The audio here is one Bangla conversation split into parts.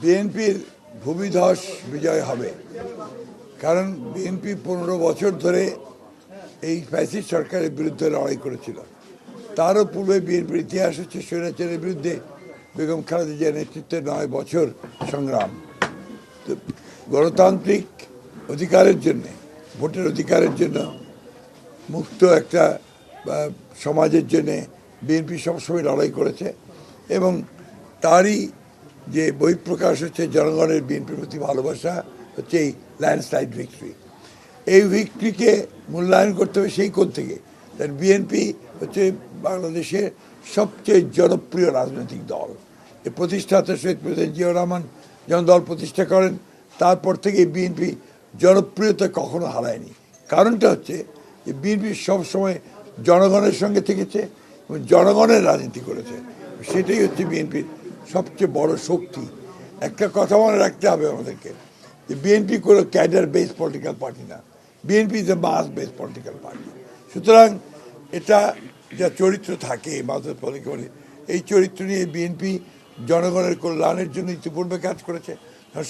বিএনপির ভূমিধস বিজয় হবে, কারণ বিএনপি 15 বছর ধরে এই ফ্যাসিস্ট সরকারের বিরুদ্ধে লড়াই করেছিল। তারও পূর্বে বিএনপির ইতিহাস হচ্ছে স্বৈরাচারের বিরুদ্ধে বেগম খালেদা জিয়ার নেতৃত্বে 9 বছর সংগ্রাম। গণতান্ত্রিক অধিকারের জন্য, ভোটের অধিকারের জন্য, মুক্ত একটা সমাজের জন্যে বিএনপি সবসময় লড়াই করেছে এবং তারই যে বহিঃপ্রকাশ হচ্ছে জনগণের বিএনপির প্রতি ভালোবাসা হচ্ছে এই ল্যান্ডস্লাইড ভিক্টরি। এই ভিক্টরিকে মূল্যায়ন করতে হবে সেই কোণ থেকে। তার বিএনপি হচ্ছে বাংলাদেশের সবচেয়ে জনপ্রিয় রাজনৈতিক দল। এই প্রতিষ্ঠাতা শহীদ প্রেসিডেন্ট জিয়াউর রহমান যখন দল প্রতিষ্ঠা করেন তারপর থেকে বিএনপি জনপ্রিয়তা কখনো হারায়নি। কারণটা হচ্ছে যে বিএনপি সবসময় জনগণের সঙ্গে থেকেছে এবং জনগণের রাজনীতি করেছে। সেটাই হচ্ছে বিএনপির সবচেয়ে বড় শক্তি। একটা কথা মনে রাখতে হবে আমাদেরকে, যে বিএনপি কোনো ক্যাডার বেস পলিটিক্যাল পার্টি না, BNP is a mass base political party. সুতরাং এটা যা চরিত্র থাকে মাসের পলিটিক্যাল, এই চরিত্র নিয়ে বিএনপি জনগণের কল্যাণের জন্য ইতিপূর্বে কাজ করেছে,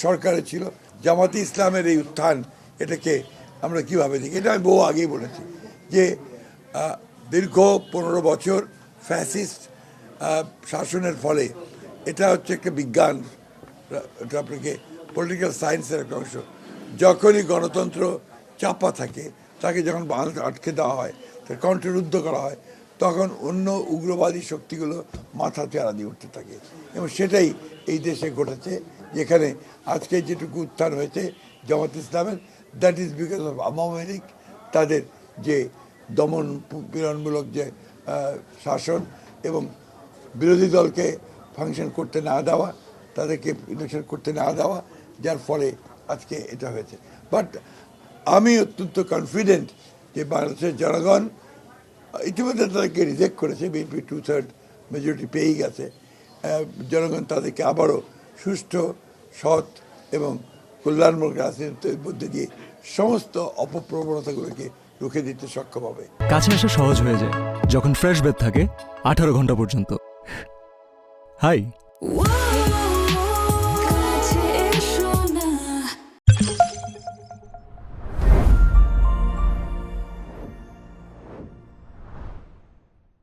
সরকারে ছিল। জামাতে ইসলামের এই উত্থান, এটাকে আমরা কীভাবে দেখি, এটা আমি বহু আগেই বলেছি যে দীর্ঘ 15 বছর ফ্যাসিস্ট শাসনের ফলে এটা হচ্ছে একটা বিজ্ঞান, এটা আপনাকে পলিটিক্যাল সায়েন্সের একটা অংশ। যখনই গণতন্ত্র চাপা থাকে, তাকে যখন আটকে দেওয়া হয়, তার কণ্ঠরুদ্ধ করা হয়, তখন অন্য উগ্রবাদী শক্তিগুলো মাথা চেহারা দিয়ে উঠতে থাকে এবং সেটাই এই দেশে ঘটেছে। যেখানে আজকে যেটুকু উত্থান হয়েছে জামাত ইসলামের, that is because of Awami League, তাদের যে দমন পীড়নমূলক যে শাসন এবং বিরোধী দলকে ফাংশন করতে না দেওয়া, তাদেরকে ইলেকশন করতে না দেওয়া, যার ফলে আজকে এটা হয়েছে। বাট আমি অত্যন্ত কনফিডেন্ট যে বাংলাদেশের জনগণ ইতিমধ্যে তাদেরকে রিজেক্ট করেছে, বিএনপি 2/3 মেজরিটি পেয়েই গেছে। জনগণ তাদেরকে আবারও সুষ্ঠু, সৎ এবং কল্যাণমূলক রাজনীতির মধ্যে দিয়ে সমস্ত অপপ্রবণতাগুলোকে রুখে দিতে সক্ষম হবে। কাছে আসা সহজ হয়ে যায় যখন ফ্রেশ বেড থাকে 18 ঘন্টা পর্যন্ত। হাই।